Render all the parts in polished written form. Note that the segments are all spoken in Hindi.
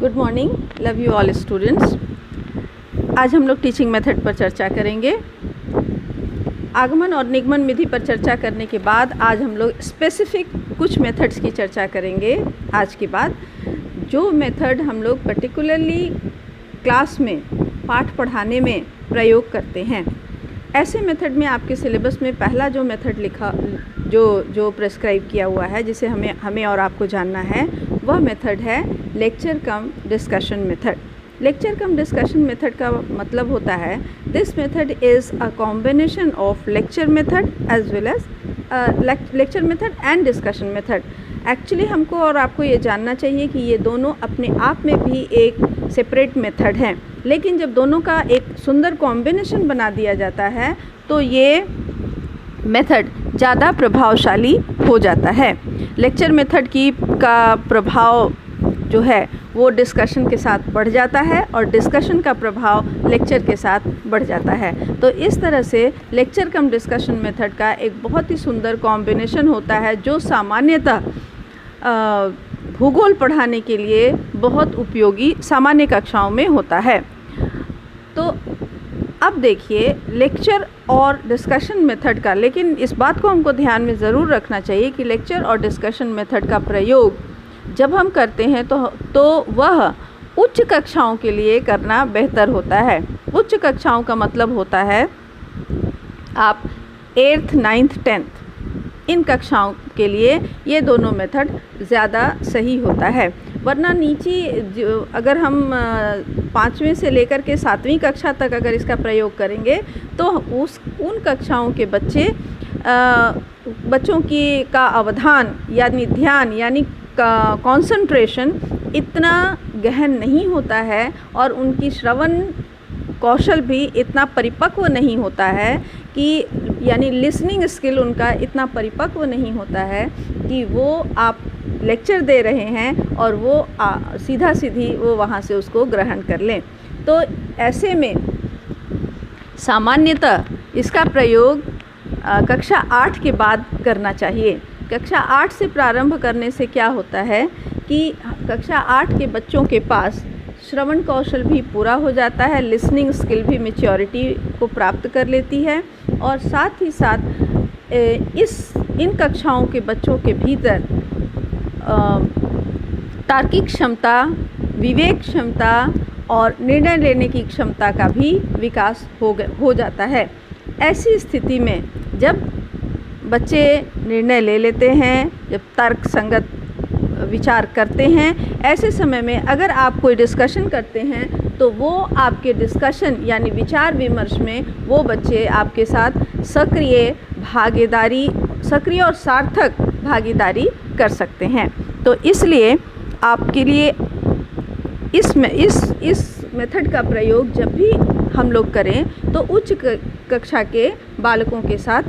Good morning, love you all students. आज हम लोग टीचिंग मेथड पर चर्चा करेंगे। आगमन और निगमन विधि पर चर्चा करने के बाद आज हम लोग स्पेसिफिक कुछ मेथड्स की चर्चा करेंगे। आज के बाद जो मेथड हम लोग पर्टिकुलरली क्लास में पाठ पढ़ाने में प्रयोग करते हैं, ऐसे मेथड में आपके सिलेबस में पहला जो मेथड लिखा जो प्रेस्क्राइब किया हुआ है, जिसे हमें और आपको जानना है, वह मेथड है lecture cum discussion method. Lecture cum discussion method का मतलब होता है this method is a combination of lecture method as well as lecture method and discussion method. Actually हमको और आपको ये जानना चाहिए कि ये दोनों अपने आप में भी एक सेपरेट मेथड हैं, लेकिन जब दोनों का एक सुंदर कॉम्बिनेशन बना दिया जाता है तो ये मेथड ज़्यादा प्रभावशाली हो जाता है। लेक्चर मेथड का प्रभाव जो है वो डिस्कशन के साथ बढ़ जाता है और डिस्कशन का प्रभाव लेक्चर के साथ बढ़ जाता है। तो इस तरह से लेक्चर कम डिस्कशन मेथड का एक बहुत ही सुंदर कॉम्बिनेशन होता है जो सामान्यतः भूगोल पढ़ाने के लिए बहुत उपयोगी सामान्य कक्षाओं में होता है। तो अब देखिए लेक्चर और डिस्कशन मेथड का, लेकिन इस बात को हमको ध्यान में ज़रूर रखना चाहिए कि लेक्चर और डिस्कशन मेथड का प्रयोग जब हम करते हैं तो वह उच्च कक्षाओं के लिए करना बेहतर होता है। उच्च कक्षाओं का मतलब होता है आप 8th, 9th, 10th इन कक्षाओं के लिए ये दोनों मेथड ज़्यादा सही होता है। वरना नीचे अगर हम 5वीं से लेकर के 7वीं कक्षा तक अगर इसका प्रयोग करेंगे तो उन कक्षाओं के बच्चों का अवधान यानी ध्यान यानी कंसंट्रेशन इतना गहन नहीं होता है और उनकी श्रवण कौशल भी इतना परिपक्व नहीं होता है कि यानी लिसनिंग स्किल उनका इतना परिपक्व नहीं होता है कि वो आप लेक्चर दे रहे हैं और वो सीधा सीधी वो वहाँ से उसको ग्रहण कर लें। तो ऐसे में सामान्यतः इसका प्रयोग कक्षा 8 के बाद करना चाहिए। कक्षा 8 से प्रारंभ करने से क्या होता है कि कक्षा 8 के बच्चों के पास श्रवण कौशल भी पूरा हो जाता है, लिसनिंग स्किल भी मैच्योरिटी को प्राप्त कर लेती है और साथ ही साथ इन कक्षाओं के बच्चों के भीतर तार्किक क्षमता, विवेक क्षमता और निर्णय लेने की क्षमता का भी विकास हो जाता है। ऐसी स्थिति में जब बच्चे निर्णय ले लेते हैं, जब तर्क संगत विचार करते हैं, ऐसे समय में अगर आप कोई डिस्कशन करते हैं तो वो आपके डिस्कशन यानी विचार विमर्श में वो बच्चे आपके साथ सक्रिय और सार्थक भागीदारी कर सकते हैं। तो इसलिए आपके लिए इस मेथड का प्रयोग जब भी हम लोग करें तो उच्च कक्षा के बालकों के साथ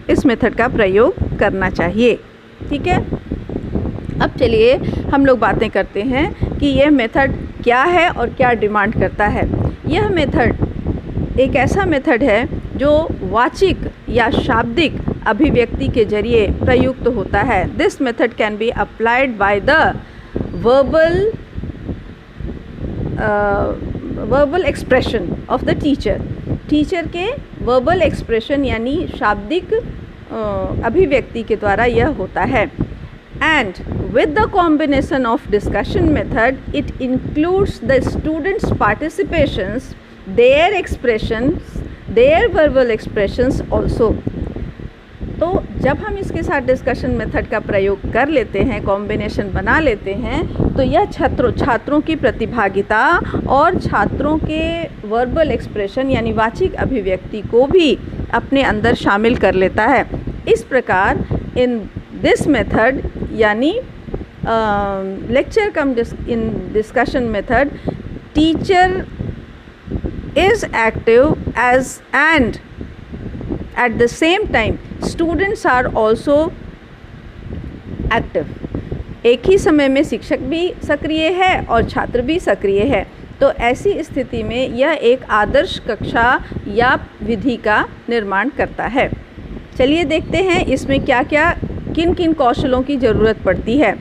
इस मेथड का प्रयोग करना चाहिए। ठीक है, अब चलिए हम लोग बातें करते हैं कि यह मेथड क्या है और क्या डिमांड करता है। यह मेथड एक ऐसा मेथड है जो वाचिक या शाब्दिक अभिव्यक्ति के जरिए प्रयुक्त होता है। This method can be applied by the verbal expression of the teacher के वर्बल एक्सप्रेशन यानी शाब्दिक अभिव्यक्ति के द्वारा यह होता है। And with the combination of discussion method it includes the students participations, their expressions, their verbal expressions also. तो जब हम इसके साथ डिस्कशन मेथड का प्रयोग कर लेते हैं, कॉम्बिनेशन बना लेते हैं, तो यह छात्रों की प्रतिभागिता और छात्रों के वर्बल एक्सप्रेशन यानी वाचिक अभिव्यक्ति को भी अपने अंदर शामिल कर लेता है। इस प्रकार इन दिस मेथड यानी lecture cum in discussion method teacher is active as and at the same time students are also active। एक ही समय में शिक्षक भी सक्रिय है और छात्र भी सक्रिय है। तो ऐसी स्थिति में यह एक आदर्श कक्षा या विधि का निर्माण करता है। चलिए देखते हैं इसमें किन किन कौशलों की ज़रूरत पड़ती है।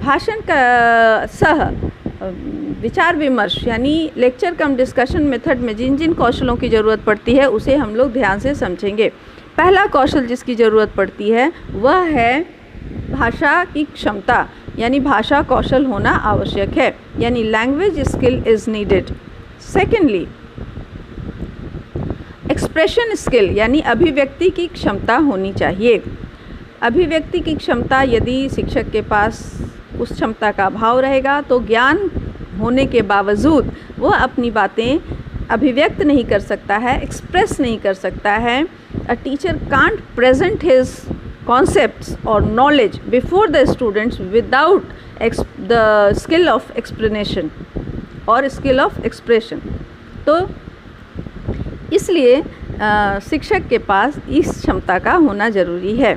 भाषण का सह विचार विमर्श यानी लेक्चर कम डिस्कशन मेथड में जिन जिन कौशलों की ज़रूरत पड़ती है उसे हम लोग ध्यान से समझेंगे। पहला कौशल जिसकी ज़रूरत पड़ती है वह है भाषा की क्षमता, यानी भाषा कौशल होना आवश्यक है, यानी language skill is needed. Secondly expression skill यानी अभिव्यक्ति की क्षमता होनी चाहिए। अभिव्यक्ति की क्षमता यदि शिक्षक के पास उस क्षमता का अभाव रहेगा तो ज्ञान होने के बावजूद वो अपनी बातें अभिव्यक्त नहीं कर सकता है, एक्सप्रेस नहीं कर सकता है। A teacher can't present his concepts or knowledge before the students without the skill of explanation or skill of expression। तो इसलिए शिक्षक के पास इस क्षमता का होना ज़रूरी है।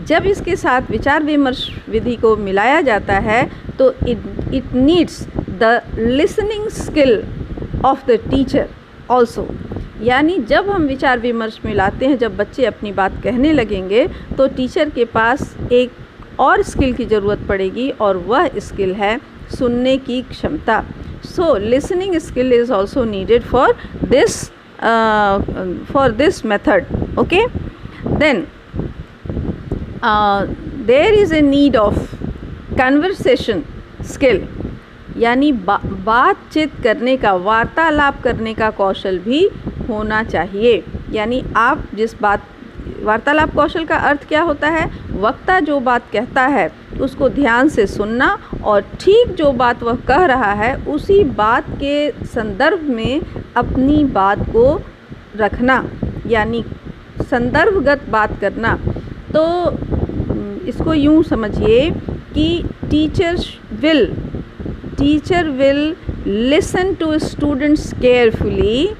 जब इसके साथ विचार विमर्श विधि को मिलाया जाता है तो it needs the listening skill of the teacher also, यानी जब हम विचार विमर्श मिलाते हैं, जब बच्चे अपनी बात कहने लगेंगे तो टीचर के पास एक और स्किल की ज़रूरत पड़ेगी और वह स्किल है सुनने की क्षमता। So listening skill is also needed for this method. Okay, then there is a need of conversation skill, यानी बातचीत करने का, वार्तालाप करने का कौशल भी होना चाहिए। यानी आप वार्तालाप कौशल का अर्थ क्या होता है? वक्ता जो बात कहता है उसको ध्यान से सुनना और ठीक जो बात वह कह रहा है उसी बात के संदर्भ में अपनी बात को रखना, यानी संदर्भगत बात करना। तो इसको यूँ समझिए कि teacher will listen to students carefully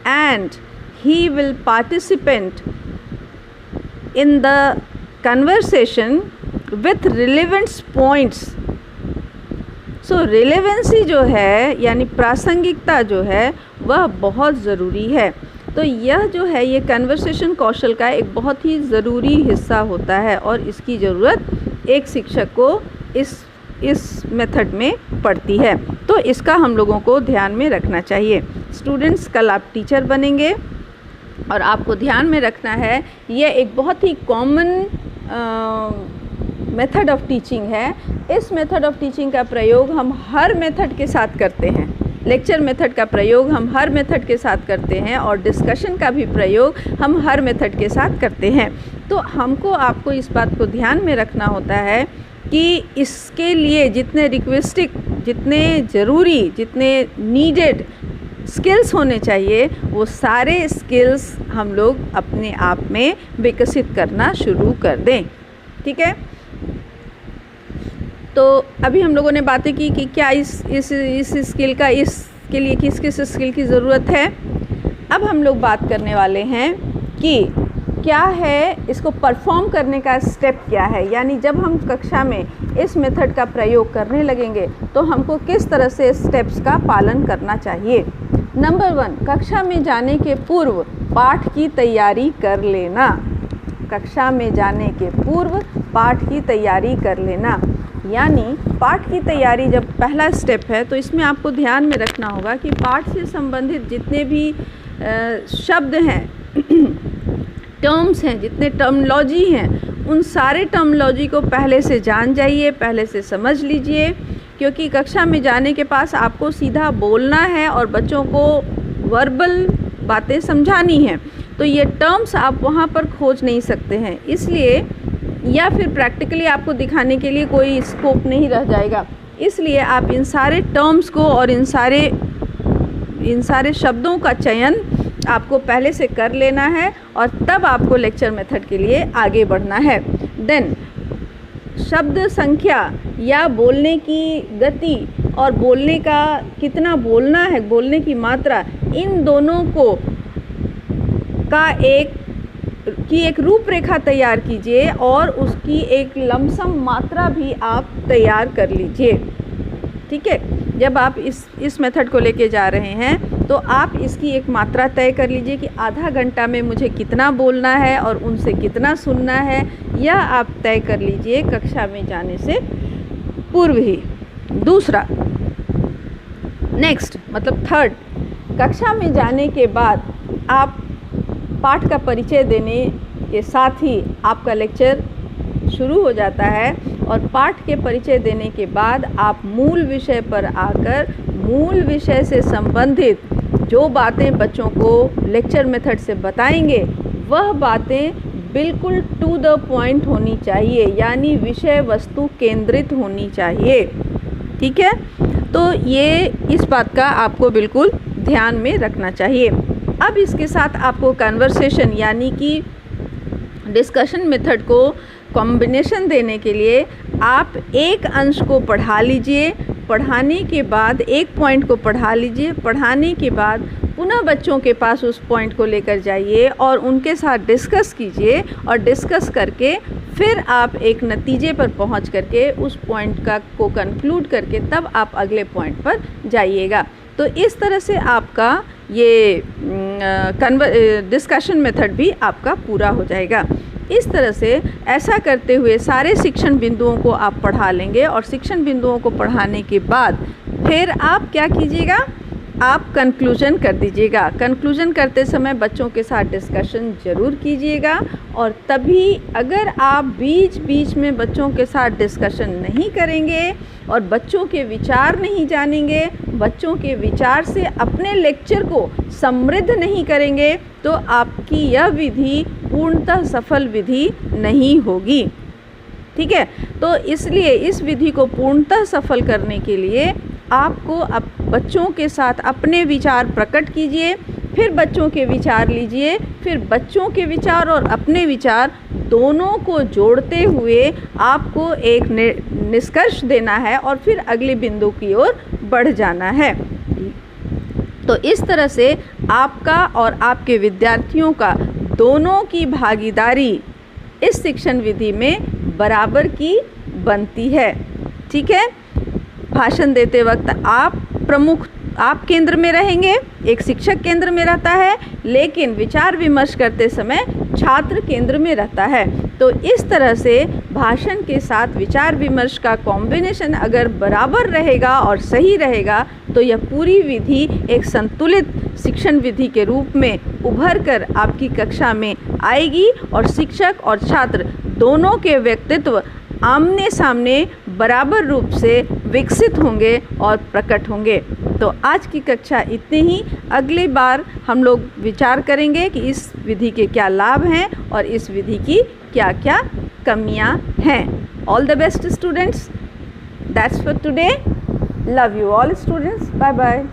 and he will participate in the conversation with relevant points। So relevancy जो है यानी प्रासंगिकता जो है वह बहुत ज़रूरी है। तो यह जो है ये कन्वर्सेशन कौशल का एक बहुत ही ज़रूरी हिस्सा होता है और इसकी ज़रूरत एक शिक्षक को इस मेथड में पड़ती है। तो इसका हम लोगों को ध्यान में रखना चाहिए। स्टूडेंट्स, कल आप टीचर बनेंगे और आपको ध्यान में रखना है ये एक बहुत ही कॉमन मेथड ऑफ टीचिंग है। इस मेथड ऑफ टीचिंग का प्रयोग हम हर मेथड के साथ करते हैं। लेक्चर मेथड का प्रयोग हम हर मेथड के साथ करते हैं और डिस्कशन का भी प्रयोग हम हर मेथड के साथ करते हैं। तो हमको आपको इस बात को ध्यान में रखना होता है कि इसके लिए जितने रिक्वेस्टिक, जितने ज़रूरी, जितने नीडेड स्किल्स होने चाहिए वो सारे स्किल्स हम लोग अपने आप में विकसित करना शुरू कर दें। ठीक है, तो अभी हम लोगों ने बातें की कि क्या इस स्किल का, इसके लिए किस किस स्किल की ज़रूरत है। अब हम लोग बात करने वाले हैं कि क्या है इसको परफॉर्म करने का स्टेप क्या है, यानी जब हम कक्षा में इस मेथड का प्रयोग करने लगेंगे तो हमको किस तरह से स्टेप्स का पालन करना चाहिए। नंबर 1, कक्षा में जाने के पूर्व पाठ की तैयारी कर लेना। कक्षा में जाने के पूर्व पाठ की तैयारी कर लेना, यानी पाठ की तैयारी जब पहला स्टेप है तो इसमें आपको ध्यान में रखना होगा कि पाठ से संबंधित जितने भी शब्द हैं टर्म्स हैं, जितने टर्मोलॉजी हैं, उन सारे टर्मोलॉजी को पहले से जान जाइए, पहले से समझ लीजिए, क्योंकि कक्षा में जाने के पास आपको सीधा बोलना है और बच्चों को वर्बल बातें समझानी हैं। तो ये टर्म्स आप वहाँ पर खोज नहीं सकते हैं, इसलिए या फिर प्रैक्टिकली आपको दिखाने के लिए कोई स्कोप नहीं रह जाएगा। इसलिए आप इन सारे टर्म्स को और इन सारे शब्दों का चयन आपको पहले से कर लेना है और तब आपको लेक्चर मेथड के लिए आगे बढ़ना है। देन शब्द संख्या या बोलने की गति और बोलने का कितना बोलना है, बोलने की मात्रा, इन दोनों को का एक रूपरेखा तैयार कीजिए और उसकी एक लमसम मात्रा भी आप तैयार कर लीजिए। ठीक है, जब आप इस मेथड को लेके जा रहे हैं तो आप इसकी एक मात्रा तय कर लीजिए कि आधा घंटा में मुझे कितना बोलना है और उनसे कितना सुनना है, यह आप तय कर लीजिए कक्षा में जाने से पूर्व ही। दूसरा, नेक्स्ट मतलब थर्ड, कक्षा में जाने के बाद आप पाठ का परिचय देने के साथ ही आपका लेक्चर शुरू हो जाता है और पाठ के परिचय देने के बाद आप मूल विषय पर आकर मूल विषय से संबंधित जो बातें बच्चों को लेक्चर मेथड से बताएंगे वह बातें बिल्कुल टू द पॉइंट होनी चाहिए, यानी विषय वस्तु केंद्रित होनी चाहिए। ठीक है, तो ये इस बात का आपको बिल्कुल ध्यान में रखना चाहिए। अब इसके साथ आपको कन्वर्सेशन यानी कि डिस्कशन मेथड को कॉम्बिनेशन देने के लिए आप एक अंश को पढ़ा लीजिए, पढ़ाने के बाद एक पॉइंट को पढ़ा लीजिए, पढ़ाने के बाद पुनः बच्चों के पास उस पॉइंट को लेकर जाइए और उनके साथ डिस्कस कीजिए और डिस्कस करके फिर आप एक नतीजे पर पहुंच करके उस पॉइंट को कंक्लूड करके तब आप अगले पॉइंट पर जाइएगा। तो इस तरह से आपका ये डिस्कशन मेथड भी आपका पूरा हो जाएगा। इस तरह से ऐसा करते हुए सारे शिक्षण बिंदुओं को आप पढ़ा लेंगे और शिक्षण बिंदुओं को पढ़ाने के बाद फिर आप क्या कीजिएगा, आप कंक्लूजन कर दीजिएगा। कंक्लूजन करते समय बच्चों के साथ डिस्कशन ज़रूर कीजिएगा और तभी अगर आप बीच बीच में बच्चों के साथ डिस्कशन नहीं करेंगे और बच्चों के विचार नहीं जानेंगे, बच्चों के विचार से अपने लेक्चर को समृद्ध नहीं करेंगे, तो आपकी यह विधि पूर्णतः सफल विधि नहीं होगी। ठीक है, तो इसलिए इस विधि को पूर्णतः सफल करने के लिए आपको बच्चों के साथ अपने विचार प्रकट कीजिए, फिर बच्चों के विचार लीजिए, फिर बच्चों के विचार और अपने विचार दोनों को जोड़ते हुए आपको एक निष्कर्ष देना है और फिर अगले बिंदु की ओर बढ़ जाना है। तो इस तरह से आपका और आपके विद्यार्थियों का दोनों की भागीदारी इस शिक्षण विधि में बराबर की बनती है। ठीक है, भाषण देते वक्त आप केंद्र में रहेंगे, एक शिक्षक केंद्र में रहता है, लेकिन विचार विमर्श करते समय छात्र केंद्र में रहता है। तो इस तरह से भाषण के साथ विचार विमर्श का कॉम्बिनेशन अगर बराबर रहेगा और सही रहेगा तो यह पूरी विधि एक संतुलित शिक्षण विधि के रूप में उभर कर आपकी कक्षा में आएगी और शिक्षक और छात्र दोनों के व्यक्तित्व आमने सामने बराबर रूप से विकसित होंगे और प्रकट होंगे। तो आज की कक्षा इतने ही। अगली बार हम लोग विचार करेंगे कि इस विधि के क्या लाभ हैं और इस विधि की क्या क्या कमियां हैं। All the best students, that's for today. Love you all students, bye bye.